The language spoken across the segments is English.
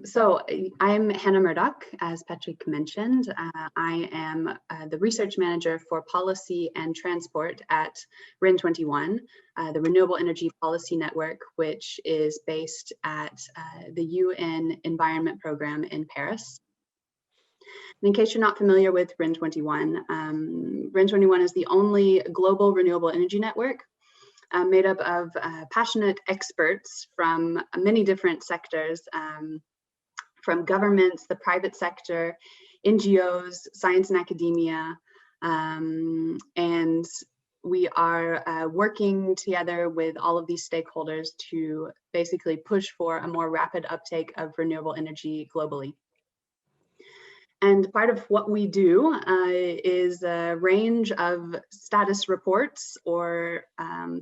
So I'm Hannah MURDOCK, as Patrick mentioned. I am the research manager for policy and transport at REN21, the Renewable Energy Policy Network, which is based at the UN Environment Program in Paris. And in case you're not familiar with REN21, REN21 is the only global renewable energy network made up of passionate experts from many different sectors, from governments, the private sector, NGOs, science and academia, and we are working together with all of these stakeholders to basically push for a more rapid uptake of renewable energy globally. And part of what we do is a range of status reports or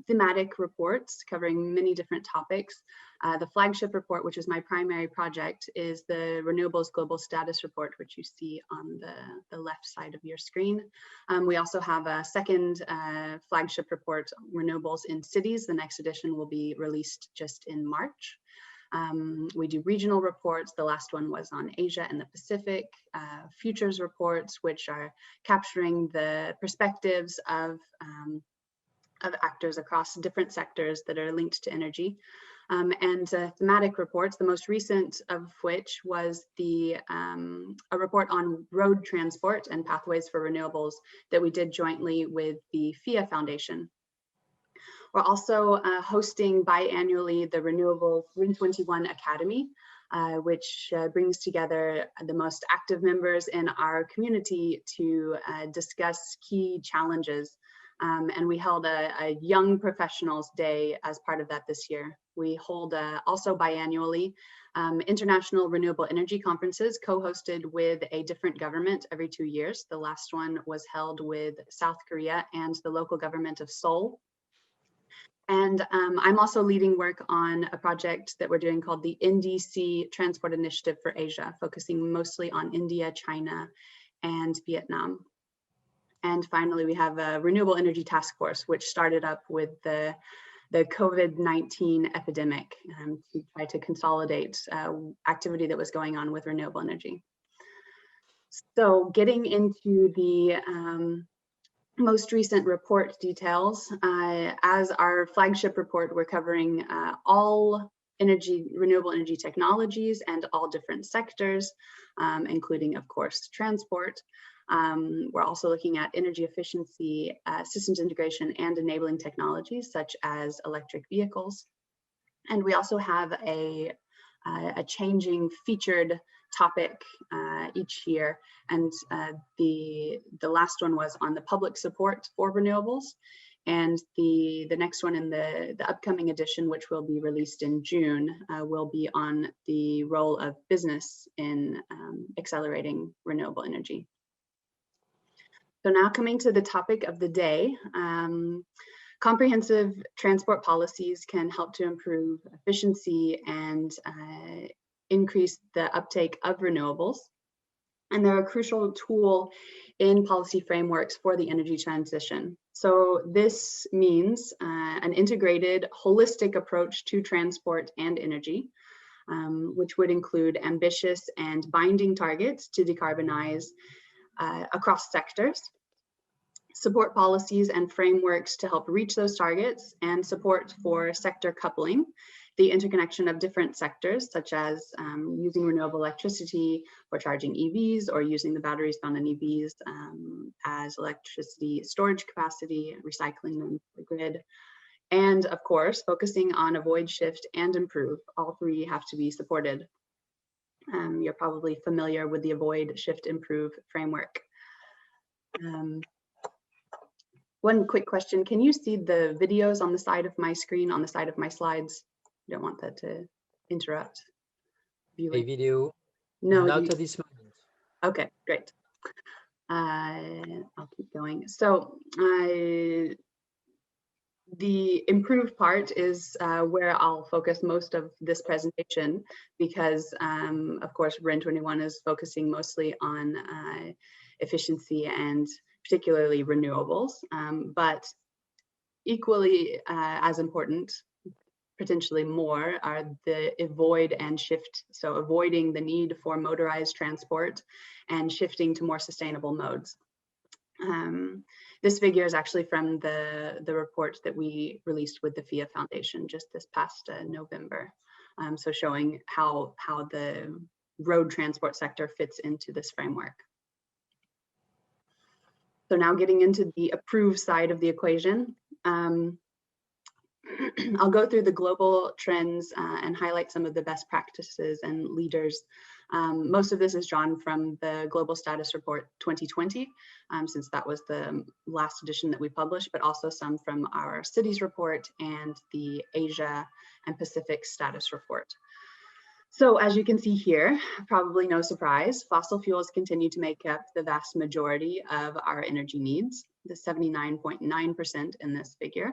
thematic reports covering many different topics. The flagship report, which is my primary project, is the Renewables Global Status Report, which you see on the left side of your screen. We also have a second flagship report, Renewables in Cities. The next edition will be released just in March. We do regional reports. The last one was on Asia and the Pacific. Futures reports, which are capturing the perspectives of actors across different sectors that are linked to energy. And thematic reports, the most recent of which was a report on road transport and pathways for renewables that we did jointly with the FIA Foundation. We're also hosting biannually the Renewables REN21 Academy, which brings together the most active members in our community to discuss key challenges. And we held a Young Professionals Day as part of that this year. We hold also biannually international renewable energy conferences co-hosted with a different government every 2 years. The last one was held with South Korea and the local government of Seoul. And I'm also leading work on a project that we're doing called the NDC Transport Initiative for Asia, focusing mostly on India, China, and Vietnam. And finally, we have a Renewable Energy Task Force, which started up with the COVID-19 epidemic to try to consolidate activity that was going on with renewable energy. So getting into the most recent report details, as our flagship report, we're covering all renewable energy technologies and all different sectors, including, of course, transport. We're also looking at energy efficiency, systems integration, and enabling technologies such as electric vehicles. And we also have a changing featured topic each year, and the last one was on the public support for renewables, and the next one in the upcoming edition, which will be released in June, will be on the role of business in accelerating renewable energy. So now coming to the topic of the day, comprehensive transport policies can help to improve efficiency and increase the uptake of renewables. And they're a crucial tool in policy frameworks for the energy transition. So this means an integrated, holistic approach to transport and energy, which would include ambitious and binding targets to decarbonize across sectors, support policies and frameworks to help reach those targets, and support for sector coupling, the interconnection of different sectors, such as using renewable electricity for charging EVs, or using the batteries found in EVs as electricity storage capacity, recycling them to the grid, and of course, focusing on avoid, shift, and improve. All three have to be supported. You're probably familiar with the avoid, shift, improve framework. One quick question, can you see the videos on the side of my screen, on the side of my slides? I don't want that to interrupt viewing. A video? No. Not at this moment. Okay, great. I'll keep going. So the improve part is where I'll focus most of this presentation, because of course REN21 is focusing mostly on efficiency and particularly renewables, but equally as important, potentially more are the avoid and shift. So avoiding the need for motorized transport and shifting to more sustainable modes. This figure is actually from the report that we released with the FIA Foundation just this past November. So showing how the road transport sector fits into this framework. So now getting into the approve side of the equation. I'll go through the global trends and highlight some of the best practices and leaders. Most of this is drawn from the Global Status Report 2020, since that was the last edition that we published, but also some from our Cities Report and the Asia and Pacific Status Report. So as you can see here, probably no surprise, fossil fuels continue to make up the vast majority of our energy needs, the 79.9% in this figure.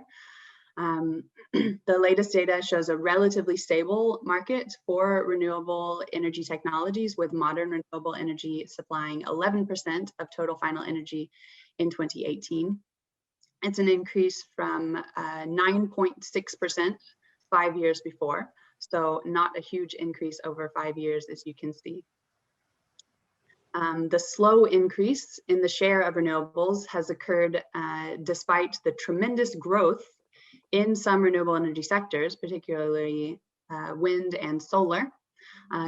The latest data shows a relatively stable market for renewable energy technologies, with modern renewable energy supplying 11% of total final energy in 2018. It's an increase from 9.6% 5 years before, so not a huge increase over 5 years, as you can see. The slow increase in the share of renewables has occurred despite the tremendous growth in some renewable energy sectors, particularly wind and solar.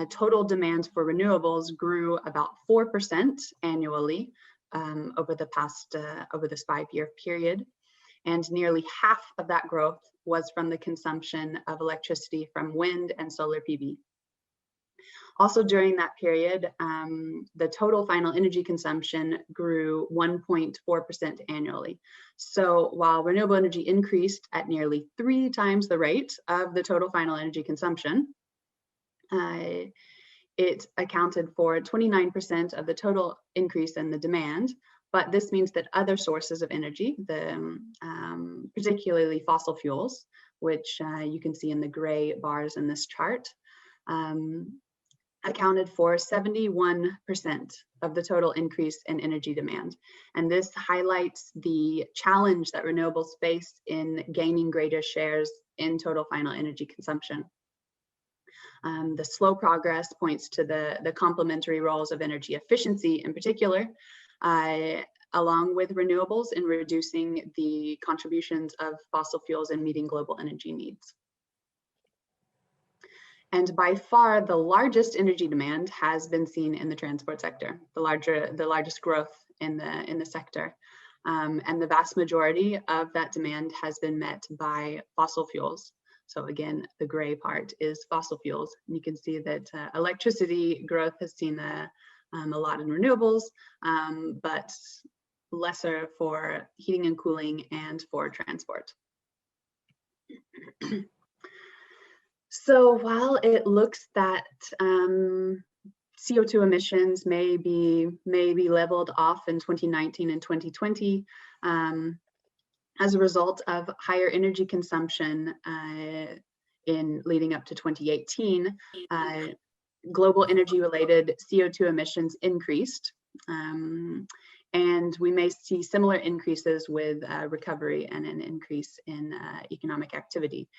Total demand for renewables grew about 4% annually over this 5-year period, and nearly half of that growth was from the consumption of electricity from wind and solar PV. Also during that period, the total final energy consumption grew 1.4% annually. So while renewable energy increased at nearly 3 times the rate of the total final energy consumption, it accounted for 29% of the total increase in the demand. But this means that other sources of energy, particularly fossil fuels, which you can see in the gray bars in this chart, accounted for 71% of the total increase in energy demand. And this highlights the challenge that renewables face in gaining greater shares in total final energy consumption. The slow progress points to the complementary roles of energy efficiency in particular, along with renewables in reducing the contributions of fossil fuels in meeting global energy needs. And by far, the largest energy demand has been seen in the transport sector, the largest growth in the sector. And the vast majority of that demand has been met by fossil fuels. So again, the gray part is fossil fuels. And you can see that electricity growth has seen a lot in renewables, but lesser for heating and cooling and for transport. So while it looks that CO2 emissions may be leveled off in 2019 and 2020 as a result of higher energy consumption in leading up to 2018, global energy-related CO2 emissions increased, and we may see similar increases with recovery and an increase in economic activity.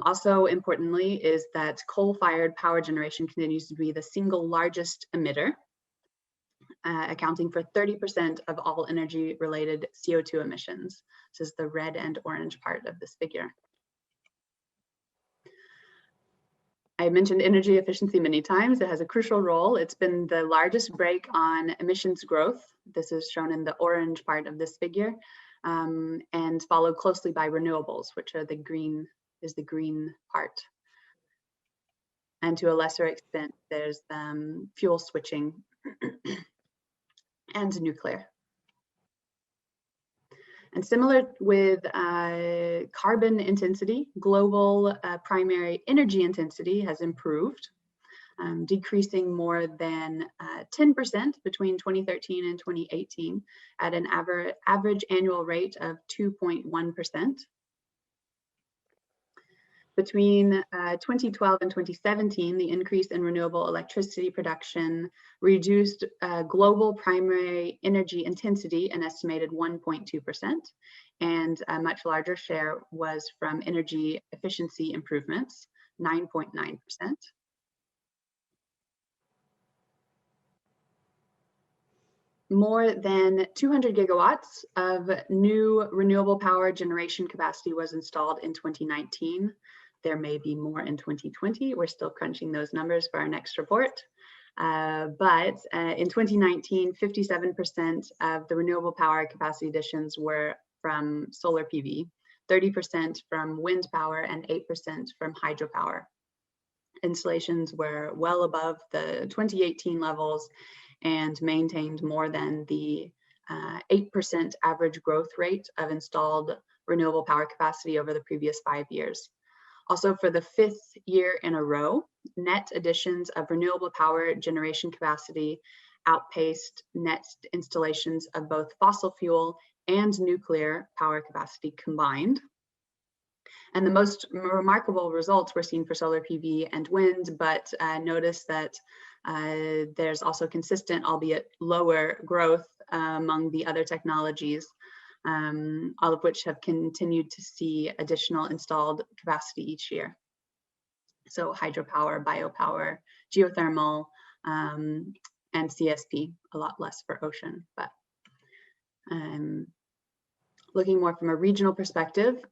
Also importantly is that coal-fired power generation continues to be the single largest emitter, accounting for 30% of all energy-related CO2 emissions. This is the red and orange part of this figure. I mentioned energy efficiency many times. It has a crucial role. It's been the largest brake on emissions growth. This is shown in the orange part of this figure, and followed closely by renewables, which are the green part. And to a lesser extent, there's fuel switching and nuclear. And similar with carbon intensity, global primary energy intensity has improved, decreasing more than 10% between 2013 and 2018 at an average annual rate of 2.1%. Between 2012 and 2017, the increase in renewable electricity production reduced global primary energy intensity an estimated 1.2%, and a much larger share was from energy efficiency improvements, 9.9%. More than 200 gigawatts of new renewable power generation capacity was installed in 2019. There may be more in 2020. We're still crunching those numbers for our next report. But in 2019, 57% of the renewable power capacity additions were from solar PV, 30% from wind power, and 8% from hydropower. Installations were well above the 2018 levels and maintained more than the 8% average growth rate of installed renewable power capacity over the previous 5 years. Also, for the 5th year in a row, net additions of renewable power generation capacity outpaced net installations of both fossil fuel and nuclear power capacity combined. And the most remarkable results were seen for solar PV and wind, but notice that there's also consistent, albeit lower, growth among the other technologies, all of which have continued to see additional installed capacity each year. So hydropower, biopower, geothermal, and CSP, a lot less for ocean. But looking more from a regional perspective,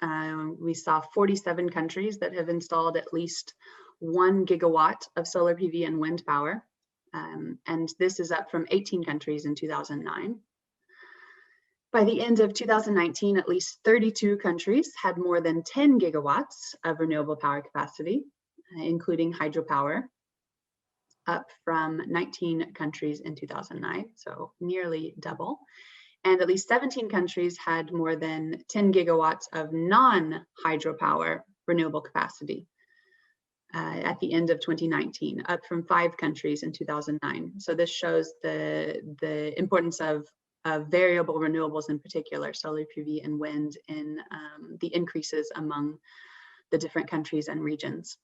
we saw 47 countries that have installed at least 1 gigawatt of solar PV and wind power. And this is up from 18 countries in 2009. By the end of 2019, at least 32 countries had more than 10 gigawatts of renewable power capacity, including hydropower, up from 19 countries in 2009, so nearly double. And at least 17 countries had more than 10 gigawatts of non-hydropower renewable capacity at the end of 2019, up from 5 countries in 2009. So this shows the importance of variable renewables, in particular solar PV and wind, in the increases among the different countries and regions.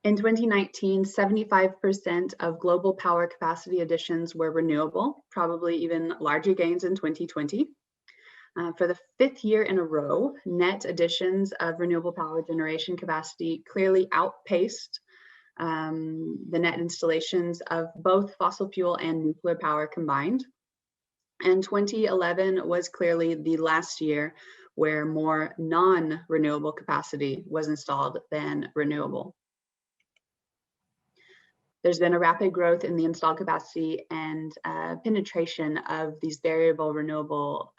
In 2019, 75% of global power capacity additions were renewable, probably even larger gains in 2020. For the 5th year in a row, net additions of renewable power generation capacity clearly outpaced the net installations of both fossil fuel and nuclear power combined. And 2011 was clearly the last year where more non-renewable capacity was installed than renewable. There's been a rapid growth in the installed capacity and penetration of these variable renewable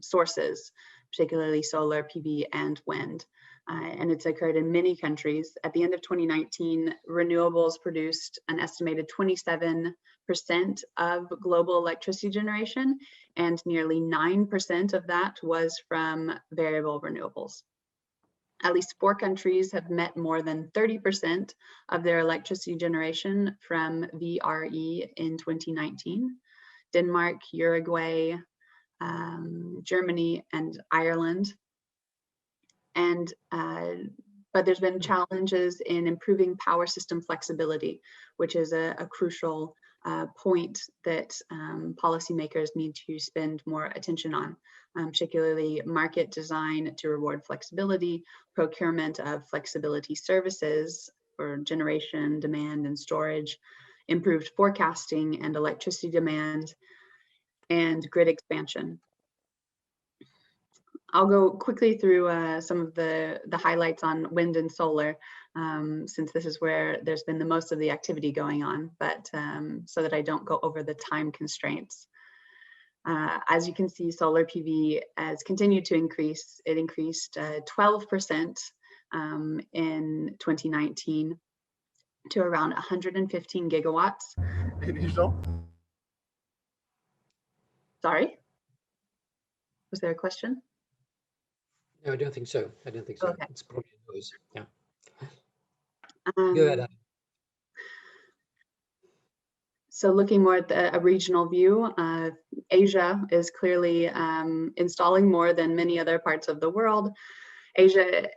sources, particularly solar, PV, and wind. And it's occurred in many countries. At the end of 2019, renewables produced an estimated 27% of global electricity generation, and nearly 9% of that was from variable renewables. At least 4 countries have met more than 30% of their electricity generation from VRE in 2019. Denmark, Uruguay, Germany, and Ireland. And but there's been challenges in improving power system flexibility, which is a crucial point that policymakers need to spend more attention on, particularly market design to reward flexibility, procurement of flexibility services for generation, demand, and storage, improved forecasting and electricity demand, and grid expansion. I'll go quickly through some of the highlights on wind and solar, since this is where there's been the most of the activity going on, but so that I don't go over the time constraints. As you can see, solar PV has continued to increase. It increased 12% in 2019 to around 115 gigawatts. Sorry, was there a question? No, I don't think so. I don't think so. Okay. It's probably noise. Yeah. Go ahead. So looking more at a regional view, Asia is clearly installing more than many other parts of the world. Asia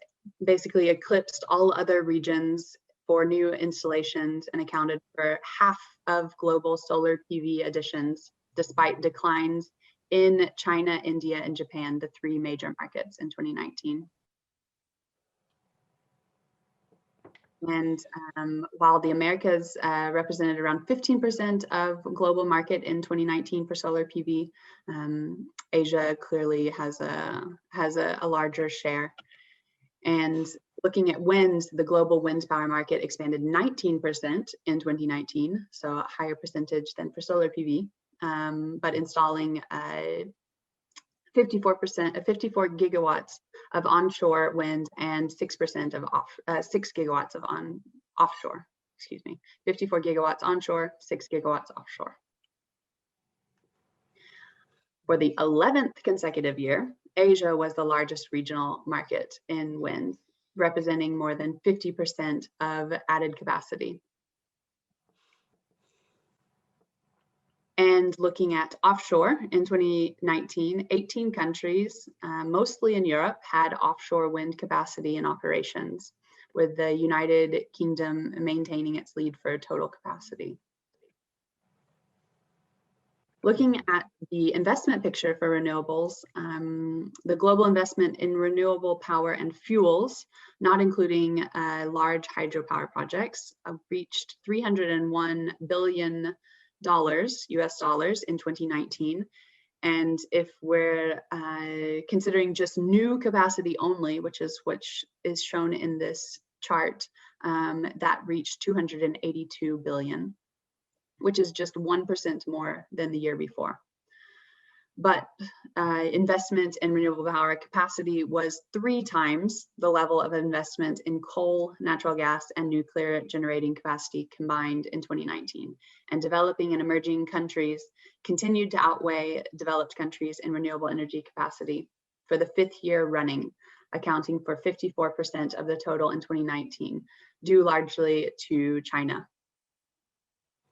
basically eclipsed all other regions for new installations and accounted for half of global solar PV additions, despite declines in China, India, and Japan, the three major markets in 2019. And while the Americas represented around 15% of global market in 2019 for solar PV, Asia clearly has a larger share. And looking at wind, the global wind power market expanded 19% in 2019, so a higher percentage than for solar PV, but installing 54 gigawatts of onshore wind and 6% of 6 gigawatts of offshore. Excuse me, 54 gigawatts onshore, 6 gigawatts offshore. For the 11th consecutive year, Asia was the largest regional market in wind, representing more than 50% of added capacity. And looking at offshore in 2019, 18 countries, mostly in Europe, had offshore wind capacity in operations, with the United Kingdom maintaining its lead for total capacity. Looking at the investment picture for renewables, the global investment in renewable power and fuels, not including large hydropower projects, reached $301 billion US dollars in 2019. And if we're considering just new capacity only, which is shown in this chart, that reached 282 billion, which is just 1% more than the year before. But investment in renewable power capacity was 3 times the level of investment in coal, natural gas, and nuclear generating capacity combined in 2019. And developing and emerging countries continued to outweigh developed countries in renewable energy capacity for the 5th year running, accounting for 54% of the total in 2019, due largely to China.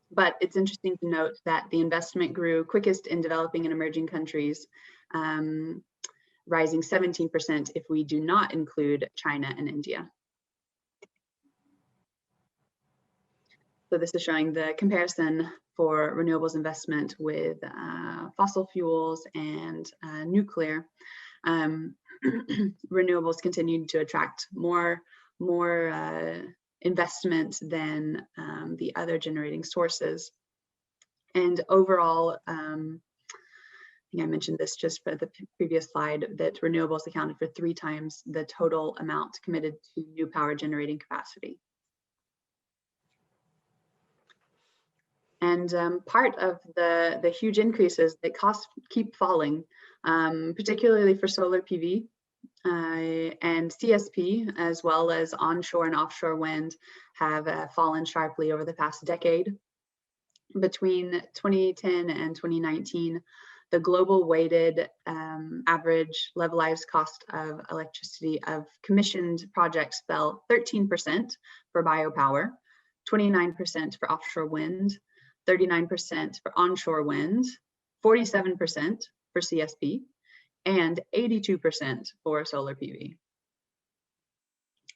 But it's interesting to note that the investment grew quickest in developing and emerging countries, rising 17% if we do not include China and India. So this is showing the comparison for renewables investment with fossil fuels and nuclear. Renewables continued to attract more investment than the other generating sources. And overall, I think I mentioned this just for the previous slide, that renewables accounted for 3 times the total amount committed to new power generating capacity. And part of the huge increases that costs keep falling, particularly for solar PV, and CSP, as well as onshore and offshore wind, have fallen sharply over the past decade. Between 2010 and 2019, the global weighted average levelized cost of electricity of commissioned projects fell 13% for biopower, 29% for offshore wind, 39% for onshore wind, 47% for CSP, and 82% for solar PV.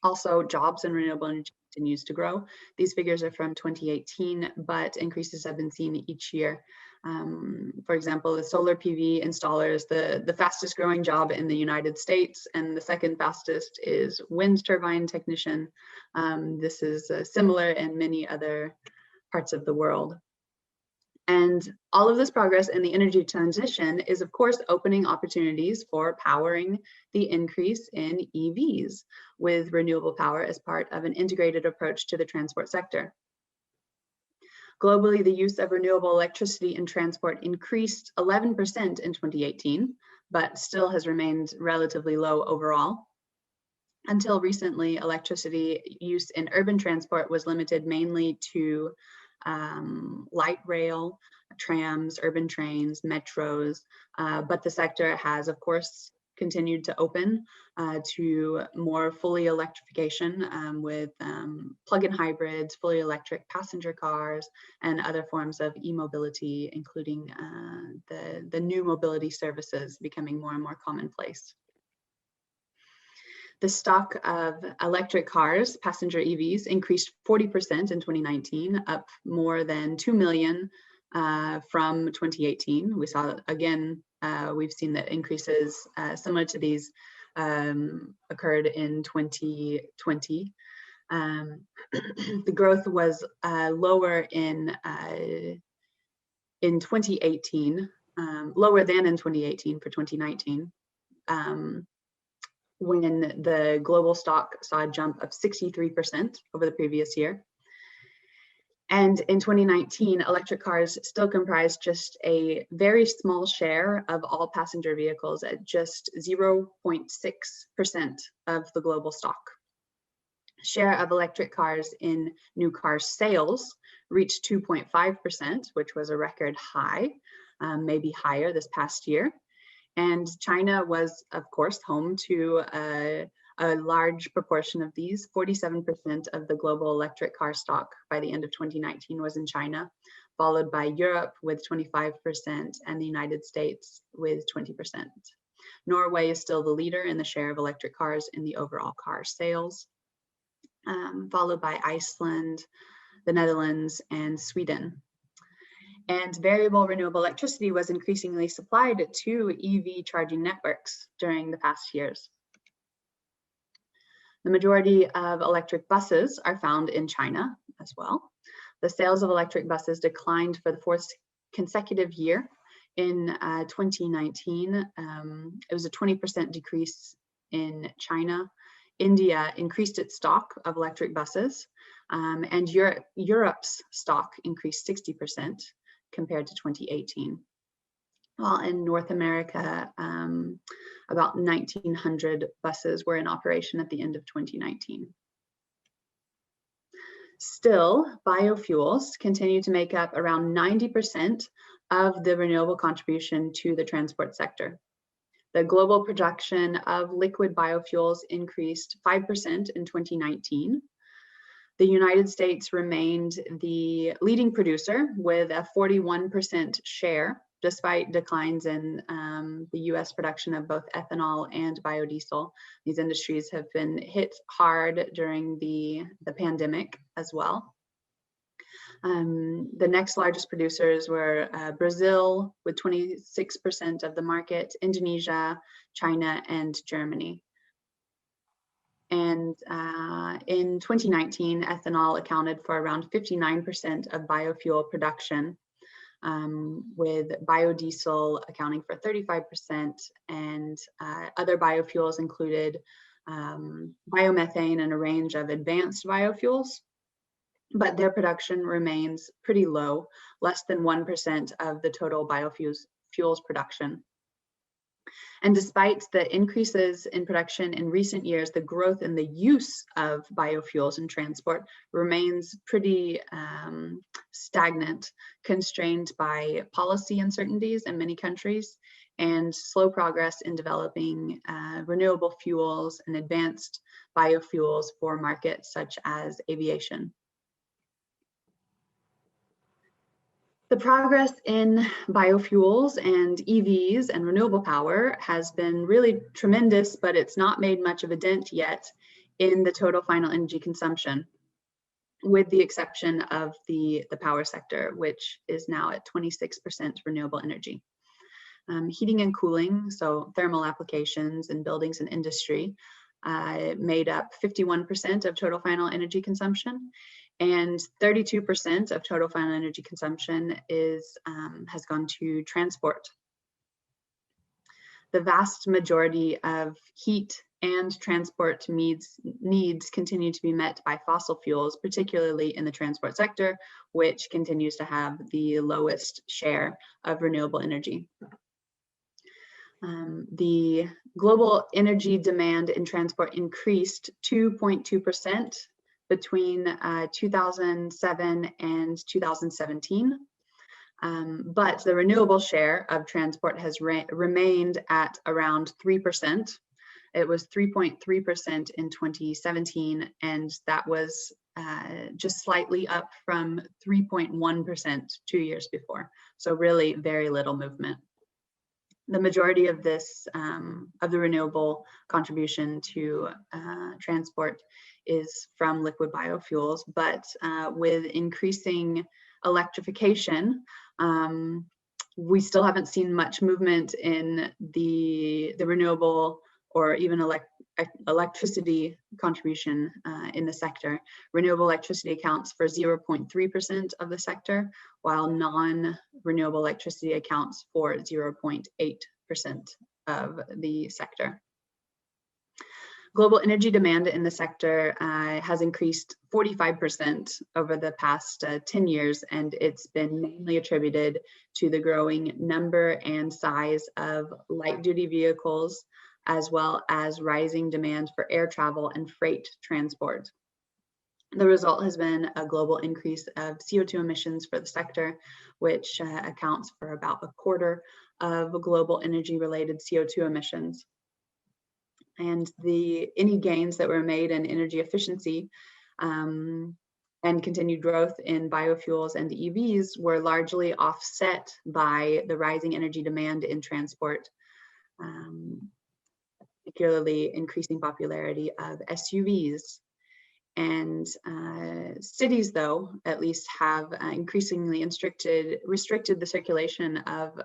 Also, jobs in renewable energy continues to grow. These figures are from 2018, but increases have been seen each year. For example, the solar PV installer is the fastest growing job in the United States, and the second fastest is wind turbine technician. This is similar in many other parts of the world. And all of this progress in the energy transition is, of course, opening opportunities for powering the increase in EVs with renewable power as part of an integrated approach to the transport sector. Globally, the use of renewable electricity in transport increased 11% in 2018, but still has remained relatively low overall. Until recently, electricity use in urban transport was limited mainly to light rail, trams, urban trains, metros, but the sector has, of course, continued to open to more fully electrification with plug-in hybrids, fully electric passenger cars, and other forms of e-mobility, including the new mobility services becoming more and more commonplace. The stock of electric cars, passenger EVs, increased 40% in 2019, up more than 2 million from 2018. We saw, again, we've seen that increases similar to these occurred in 2020. The growth was lower in 2018, lower than in 2018 for 2019, when the global stock saw a jump of 63% over the previous year. And in 2019, electric cars still comprise just a very small share of all passenger vehicles at just 0.6% of the global stock. Share of electric cars in new car sales reached 2.5%, which was a record high, maybe higher this past year. And China was, of course, home to a large proportion of these. 47% of the global electric car stock by the end of 2019 was in China, followed by Europe with 25% and the United States with 20%. Norway is still the leader in the share of electric cars in the overall car sales, followed by Iceland, the Netherlands, and Sweden. And variable renewable electricity was increasingly supplied to EV charging networks during the past years. The majority of electric buses are found in China as well. The sales of electric buses declined for the fourth consecutive year. In 2019, it was a 20% decrease in China. India increased its stock of electric buses, and Europe's stock increased 60%. Compared to 2018. While in North America, about 1,900 buses were in operation at the end of 2019. Still, biofuels continue to make up around 90% of the renewable contribution to the transport sector. The global production of liquid biofuels increased 5% in 2019. The United States remained the leading producer with a 41% share, despite declines in the US production of both ethanol and biodiesel. These industries have been hit hard during the pandemic as well. The next largest producers were Brazil with 26% of the market, Indonesia, China, and Germany. And in 2019, ethanol accounted for around 59% of biofuel production, with biodiesel accounting for 35%, and other biofuels included biomethane and a range of advanced biofuels, but their production remains pretty low, less than 1% of the total biofuels production. And despite the increases in production in recent years, the growth in the use of biofuels in transport remains pretty stagnant, constrained by policy uncertainties in many countries and slow progress in developing renewable fuels and advanced biofuels for markets such as aviation. The progress in biofuels and EVs and renewable power has been really tremendous, but it's not made much of a dent yet in the total final energy consumption, with the exception of the power sector, which is now at 26% renewable energy. Heating and cooling, so thermal applications in buildings and industry, made up 51% of total final energy consumption. And 32% of total final energy consumption has gone to transport. The vast majority of heat and transport needs continue to be met by fossil fuels, particularly in the transport sector, which continues to have the lowest share of renewable energy. The global energy demand in transport increased 2.2% between 2007 and 2017. But the renewable share of transport has remained at around 3%. It was 3.3% in 2017, and that was just slightly up from 3.1% 2 years before. So really very little movement. The majority of this, of the renewable contribution to transport is from liquid biofuels, but with increasing electrification, we still haven't seen much movement in the renewable or even electricity contribution in the sector. Renewable electricity accounts for 0.3% of the sector, while non-renewable electricity accounts for 0.8% of the sector. Global energy demand in the sector has increased 45% over the past 10 years, and it's been mainly attributed to the growing number and size of light-duty vehicles, as well as rising demand for air travel and freight transport. The result has been a global increase of CO2 emissions for the sector, which accounts for about a quarter of global energy-related CO2 emissions. And any gains that were made in energy efficiency and continued growth in biofuels and EVs were largely offset by the rising energy demand in transport, particularly increasing popularity of SUVs. And cities, though, at least have increasingly restricted the circulation of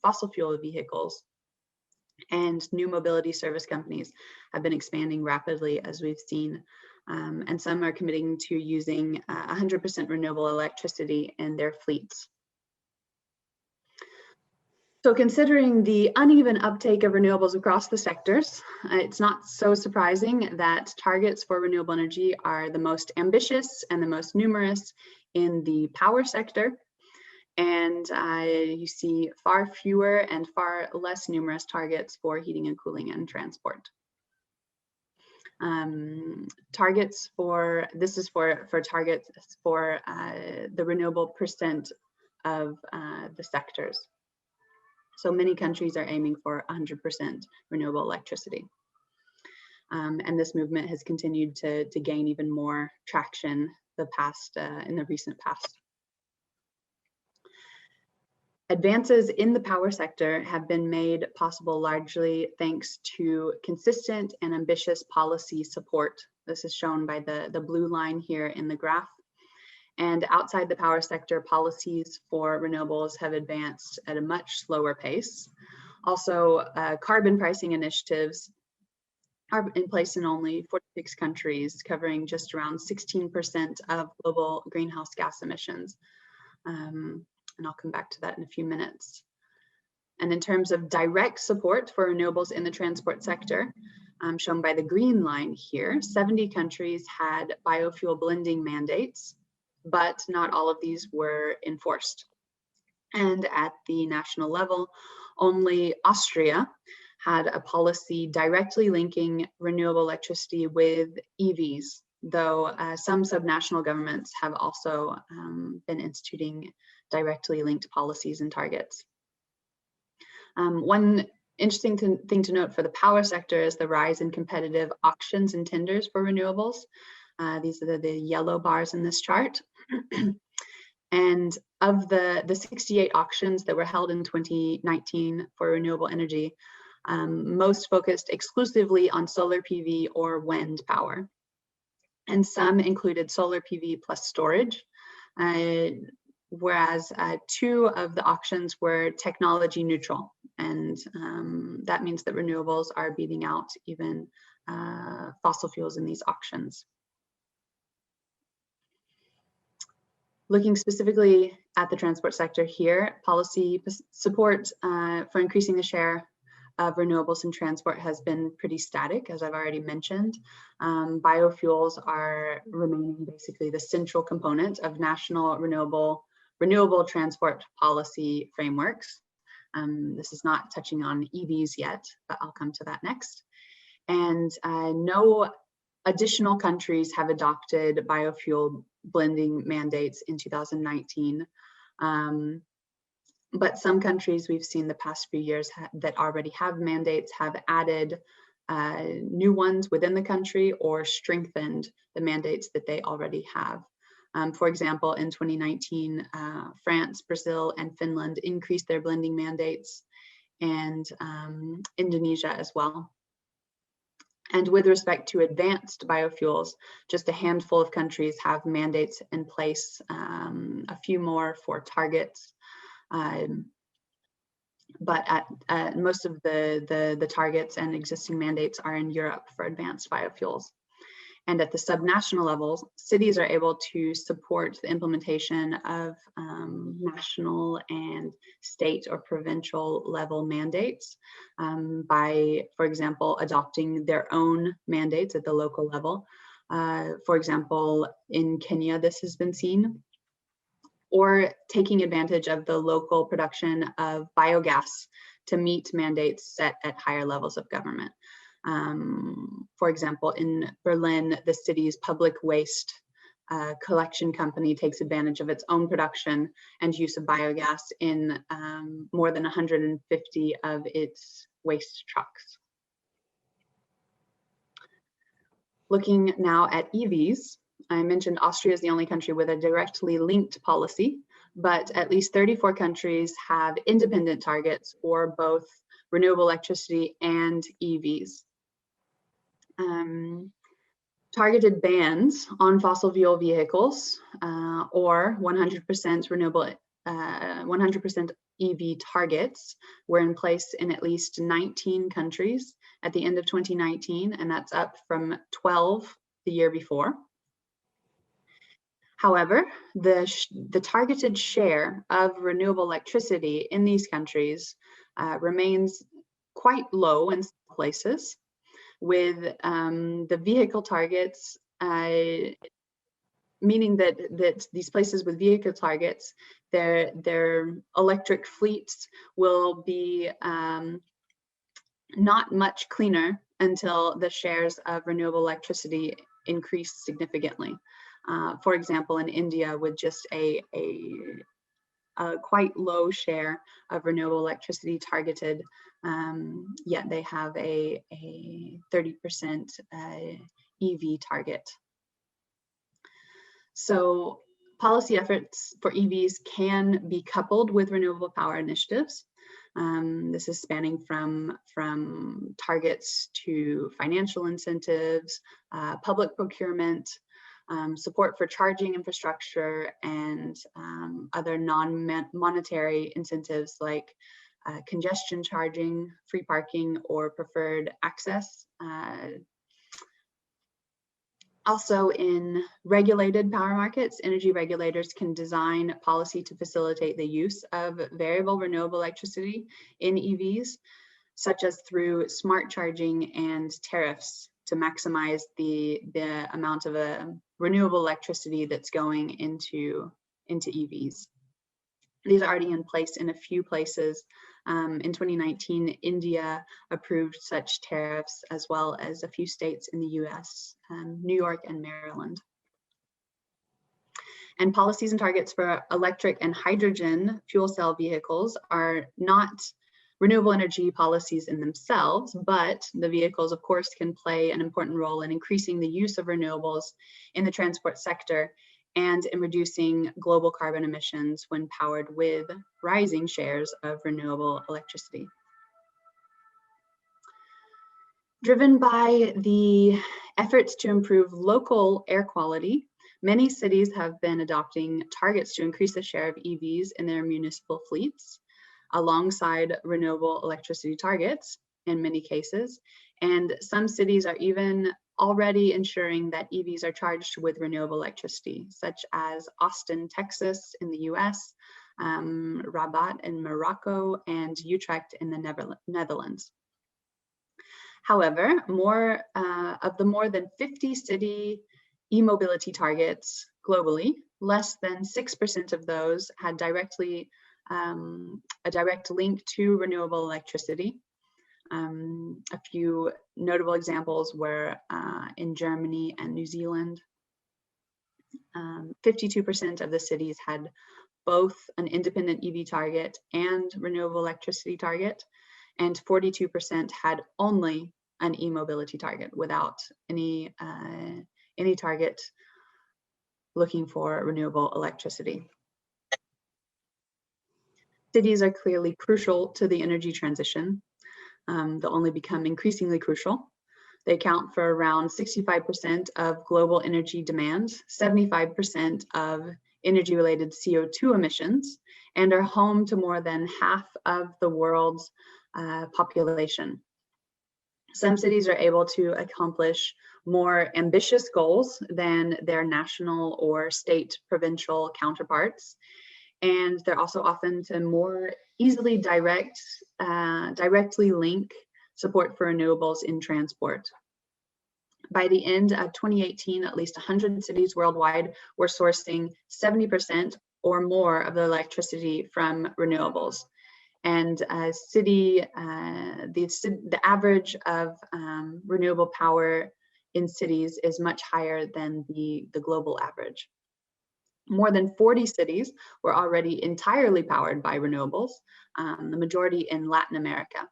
fossil fuel vehicles. And new mobility service companies have been expanding rapidly, as we've seen, and some are committing to using 100% renewable electricity in their fleets. So considering the uneven uptake of renewables across the sectors, it's not so surprising that targets for renewable energy are the most ambitious and the most numerous in the power sector. And you see far fewer and far less numerous targets for heating and cooling and transport. Targets for targets for the renewable percent of the sectors. So many countries are aiming for 100% renewable electricity. And this movement has continued to gain even more traction in the recent past. Advances in the power sector have been made possible largely thanks to consistent and ambitious policy support. This is shown by the blue line here in the graph. And outside the power sector, policies for renewables have advanced at a much slower pace. Also, carbon pricing initiatives are in place in only 46 countries, covering just around 16% of global greenhouse gas emissions. And I'll come back to that in a few minutes. And in terms of direct support for renewables in the transport sector, shown by the green line here, 70 countries had biofuel blending mandates, but not all of these were enforced. And at the national level, only Austria had a policy directly linking renewable electricity with EVs, though some subnational governments have also been instituting directly linked policies and targets. One interesting thing to note for the power sector is the rise in competitive auctions and tenders for renewables. These are the yellow bars in this chart. And of the 68 auctions that were held in 2019 for renewable energy, most focused exclusively on solar PV or wind power. And some included solar PV plus storage, whereas 2 of the auctions were technology neutral. And that means that renewables are beating out even fossil fuels in these auctions. Looking specifically at the transport sector here, policy support for increasing the share of renewables in transport has been pretty static, as I've already mentioned. Biofuels are remaining basically the central component of national renewable transport policy frameworks. This is not touching on EVs yet, but I'll come to that next. And no additional countries have adopted biofuel blending mandates in 2019. But some countries we've seen the past few years that already have mandates have added new ones within the country or strengthened the mandates that they already have. For example, in 2019, France, Brazil, and Finland increased their blending mandates. and Indonesia as well. And with respect to advanced biofuels, just a handful of countries have mandates in place, a few more for targets. But at most of the targets and existing mandates are in Europe for advanced biofuels. And at the subnational levels, cities are able to support the implementation of national and state or provincial level mandates by, for example, adopting their own mandates at the local level. For example, in Kenya, this has been seen, or taking advantage of the local production of biogas to meet mandates set at higher levels of government. For example, in Berlin, the city's public waste collection company takes advantage of its own production and use of biogas in more than 150 of its waste trucks. Looking now at EVs, I mentioned Austria is the only country with a directly linked policy, but at least 34 countries have independent targets for both renewable electricity and EVs. Targeted bans on fossil fuel vehicles or 100% renewable, 100% EV targets were in place in at least 19 countries at the end of 2019, and that's up from 12 the year before. However, the targeted share of renewable electricity in these countries remains quite low in some places, with the vehicle targets, meaning that these places with vehicle targets, their electric fleets will be not much cleaner until the shares of renewable electricity increase significantly. For example, in India, with just a quite low share of renewable electricity targeted, yet they have a 30% EV target. So policy efforts for EVs can be coupled with renewable power initiatives. This is spanning from targets to financial incentives, public procurement, support for charging infrastructure, and other non-monetary incentives like congestion charging, free parking, or preferred access. Also, in regulated power markets, energy regulators can design policy to facilitate the use of variable renewable electricity in EVs, such as through smart charging and tariffs to maximize the amount of renewable electricity that's going into EVs. These are already in place in a few places. In 2019, India approved such tariffs, as well as a few states in the US, New York and Maryland. And policies and targets for electric and hydrogen fuel cell vehicles are not renewable energy policies in themselves, but the vehicles, of course, can play an important role in increasing the use of renewables in the transport sector and in reducing global carbon emissions when powered with rising shares of renewable electricity. Driven by the efforts to improve local air quality, many cities have been adopting targets to increase the share of EVs in their municipal fleets, alongside renewable electricity targets in many cases. And some cities are even already ensuring that EVs are charged with renewable electricity, such as Austin, Texas in the US, Rabat in Morocco, and Utrecht in the Netherlands. However, of the more than 50 city e-mobility targets globally, less than 6% of those had a direct link to renewable electricity. A few notable examples were in Germany and New Zealand. 52% of the cities had both an independent EV target and renewable electricity target, and 42% had only an e-mobility target without any target looking for renewable electricity. Cities are clearly crucial to the energy transition. They'll only become increasingly crucial. They account for around 65% of global energy demand, 75% of energy-related CO2 emissions, and are home to more than half of the world's population. Some cities are able to accomplish more ambitious goals than their national or state provincial counterparts. And they're also often to more easily directly link support for renewables in transport. By the end of 2018, at least 100 cities worldwide were sourcing 70% or more of their electricity from renewables. And the average of renewable power in cities is much higher than the global average. More than 40 cities were already entirely powered by renewables, the majority in Latin America.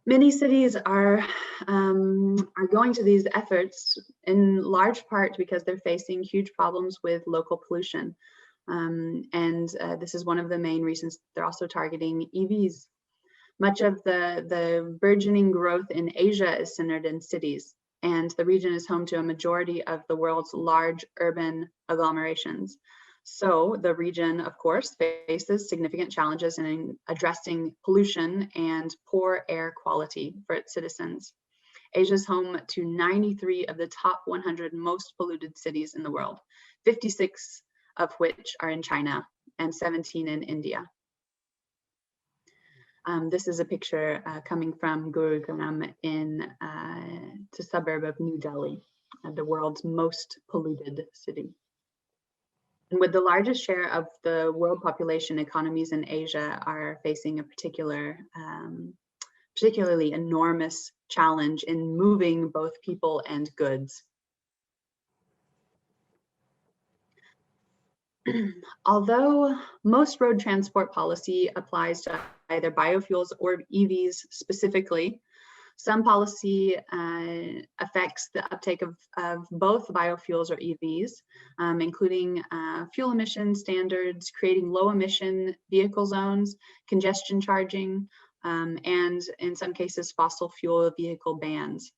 Many cities are going to these efforts in large part because they're facing huge problems with local pollution. This is one of the main reasons they're also targeting EVs. Much of the burgeoning growth in Asia is centered in cities, and the region is home to a majority of the world's large urban agglomerations. So the region, of course, faces significant challenges in addressing pollution and poor air quality for its citizens. Asia is home to 93 of the top 100 most polluted cities in the world, 56 of which are in China and 17 in India. This is a picture coming from Gurugram in the suburb of New Delhi, the world's most polluted city. And with the largest share of the world population, economies in Asia are facing a particularly enormous challenge in moving both people and goods. Although most road transport policy applies to either biofuels or EVs specifically, some policy affects the uptake of both biofuels or EVs, including fuel emission standards, creating low emission vehicle zones, congestion charging, and in some cases, fossil fuel vehicle bans.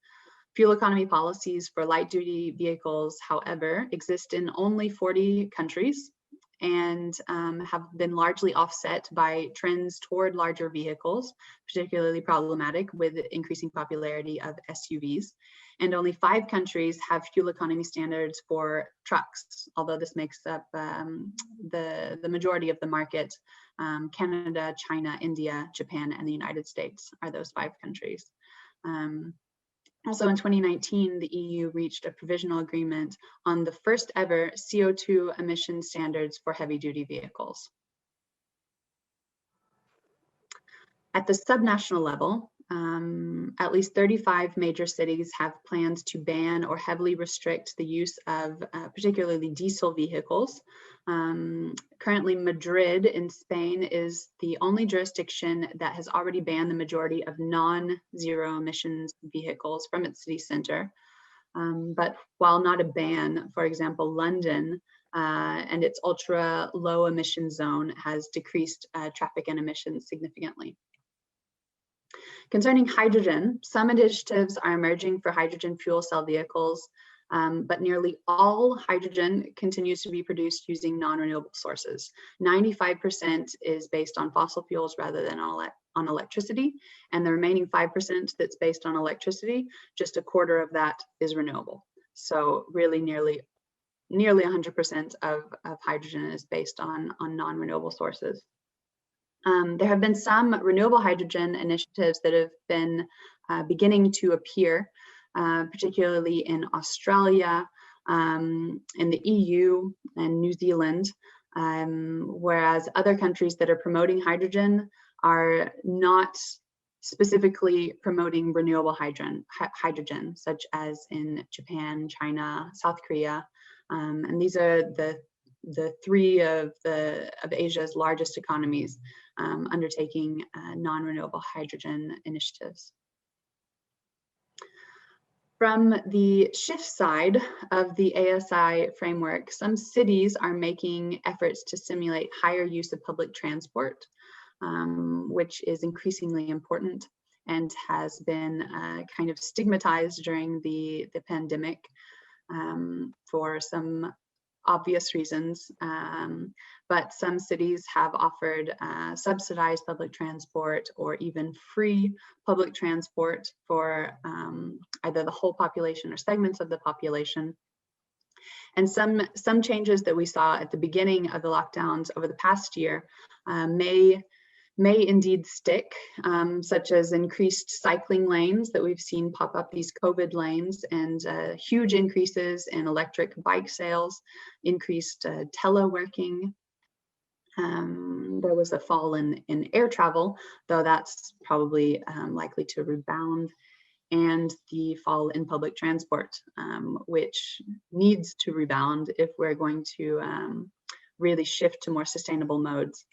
Fuel economy policies for light duty vehicles, however, exist in only 40 countries and have been largely offset by trends toward larger vehicles, particularly problematic with the increasing popularity of SUVs. And only 5 countries have fuel economy standards for trucks, although this makes up the majority of the market. Canada, China, India, Japan, and the United States are those 5 countries. Also in 2019, the EU reached a provisional agreement on the first ever CO2 emission standards for heavy duty vehicles. At the subnational level, at least 35 major cities have plans to ban or heavily restrict the use of particularly diesel vehicles. Currently, Madrid in Spain is the only jurisdiction that has already banned the majority of non-zero emissions vehicles from its city center. But while not a ban, for example, London and its ultra low emission zone has decreased traffic and emissions significantly. Concerning hydrogen, some initiatives are emerging for hydrogen fuel cell vehicles, but nearly all hydrogen continues to be produced using non-renewable sources. 95% is based on fossil fuels rather than on electricity, and the remaining 5% that's based on electricity, just a quarter of that is renewable. So really nearly 100% of hydrogen is based on non-renewable sources. There have been some renewable hydrogen initiatives that have been beginning to appear, particularly in Australia, in the EU and New Zealand, whereas other countries that are promoting hydrogen are not specifically promoting renewable hydrogen, such as in Japan, China, South Korea, and these are the 3 of Asia's largest economies undertaking non-renewable hydrogen initiatives. From the shift side of the ASI framework, some cities are making efforts to simulate higher use of public transport, which is increasingly important and has been kind of stigmatized during the pandemic for some obvious reasons. But some cities have offered subsidized public transport or even free public transport for either the whole population or segments of the population. And some changes that we saw at the beginning of the lockdowns over the past year may indeed stick, such as increased cycling lanes that we've seen pop up, these COVID lanes, and huge increases in electric bike sales, increased teleworking. There was a fall in air travel, though that's probably likely to rebound, and the fall in public transport, which needs to rebound if we're going to really shift to more sustainable modes.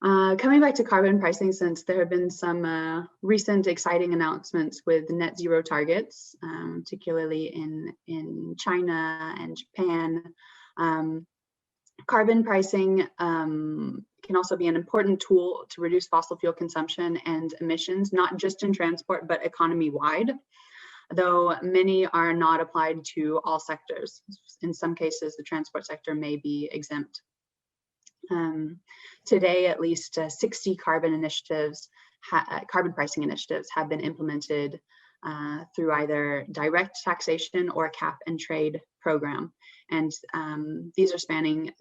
Coming back to carbon pricing, since there have been some recent exciting announcements with net zero targets, particularly in China and Japan, carbon pricing can also be an important tool to reduce fossil fuel consumption and emissions, not just in transport, but economy-wide, though many are not applied to all sectors. In some cases, the transport sector may be exempt. Today, at least 60 carbon pricing initiatives have been implemented through either direct taxation or a cap and trade program. And these are spanning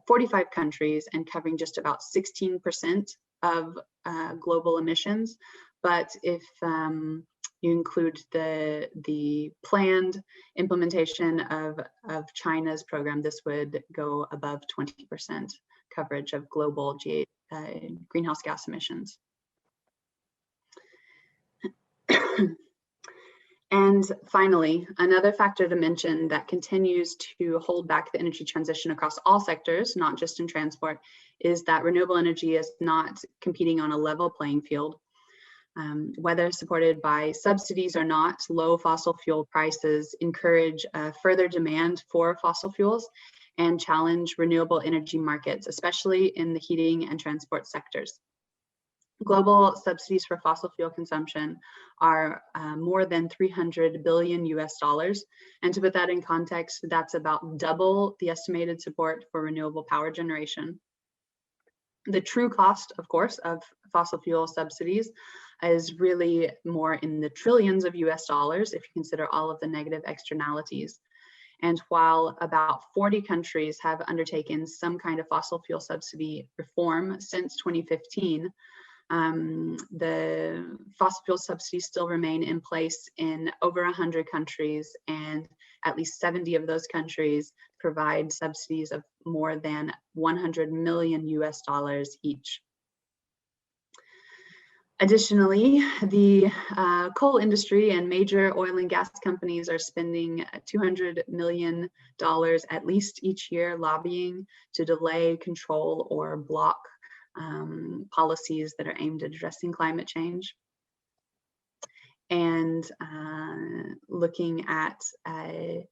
45 countries and covering just about 16% of global emissions. But if you include the planned implementation of China's program, this would go above 20% coverage of global greenhouse gas emissions. And finally, another factor to mention that continues to hold back the energy transition across all sectors, not just in transport, is that renewable energy is not competing on a level playing field. Whether supported by subsidies or not, low fossil fuel prices encourage further demand for fossil fuels and challenge renewable energy markets, especially in the heating and transport sectors. Global subsidies for fossil fuel consumption are more than $300 billion US. And to put that in context, that's about double the estimated support for renewable power generation. The true cost, of course, of fossil fuel subsidies is really more in the trillions of US dollars if you consider all of the negative externalities. And while about 40 countries have undertaken some kind of fossil fuel subsidy reform since 2015, the fossil fuel subsidies still remain in place in over 100 countries, and at least 70 of those countries provide subsidies of more than $100 million US each. Additionally, the coal industry and major oil and gas companies are spending $200 million at least each year lobbying to delay, control, or block policies that are aimed at addressing climate change. And looking at the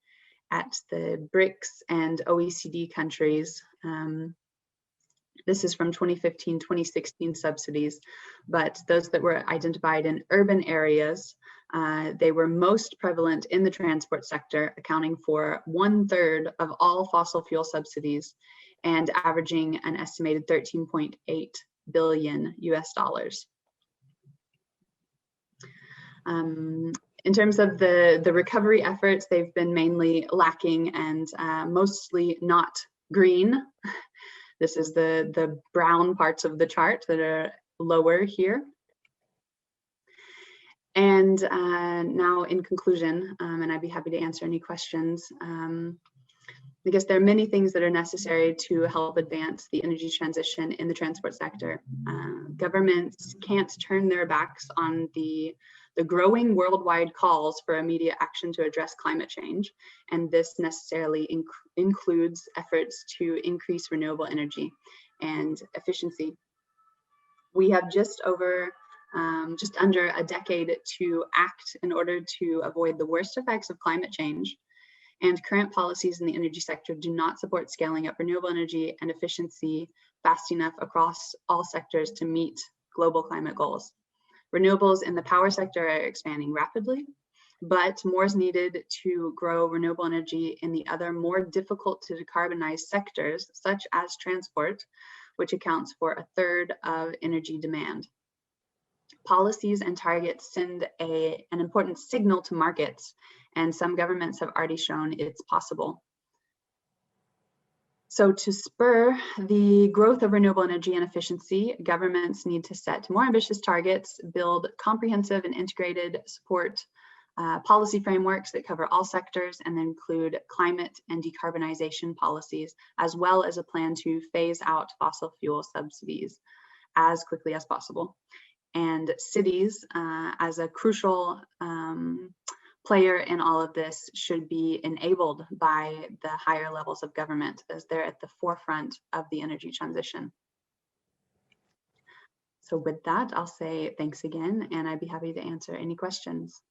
BRICS and OECD countries, this is from 2015-2016 subsidies, but those that were identified in urban areas, they were most prevalent in the transport sector, accounting for 1/3 of all fossil fuel subsidies and averaging an estimated $13.8 billion US. In terms of the recovery efforts, they've been mainly lacking and mostly not green. This is the brown parts of the chart that are lower here. And now in conclusion, and I'd be happy to answer any questions, I guess there are many things that are necessary to help advance the energy transition in the transport sector. Governments can't turn their backs on the growing worldwide calls for immediate action to address climate change, and this necessarily includes efforts to increase renewable energy and efficiency. We have just over just under a decade to act in order to avoid the worst effects of climate change. And current policies in the energy sector do not support scaling up renewable energy and efficiency fast enough across all sectors to meet global climate goals. Renewables in the power sector are expanding rapidly, but more is needed to grow renewable energy in the other more difficult to decarbonize sectors, such as transport, which accounts for a third of energy demand. Policies and targets send an important signal to markets, and some governments have already shown it's possible. So to spur the growth of renewable energy and efficiency, governments need to set more ambitious targets, build comprehensive and integrated support policy frameworks that cover all sectors and include climate and decarbonization policies, as well as a plan to phase out fossil fuel subsidies as quickly as possible. And cities, as a crucial player in all of this, should be enabled by the higher levels of government, as they're at the forefront of the energy transition. So with that, I'll say thanks again, and I'd be happy to answer any questions.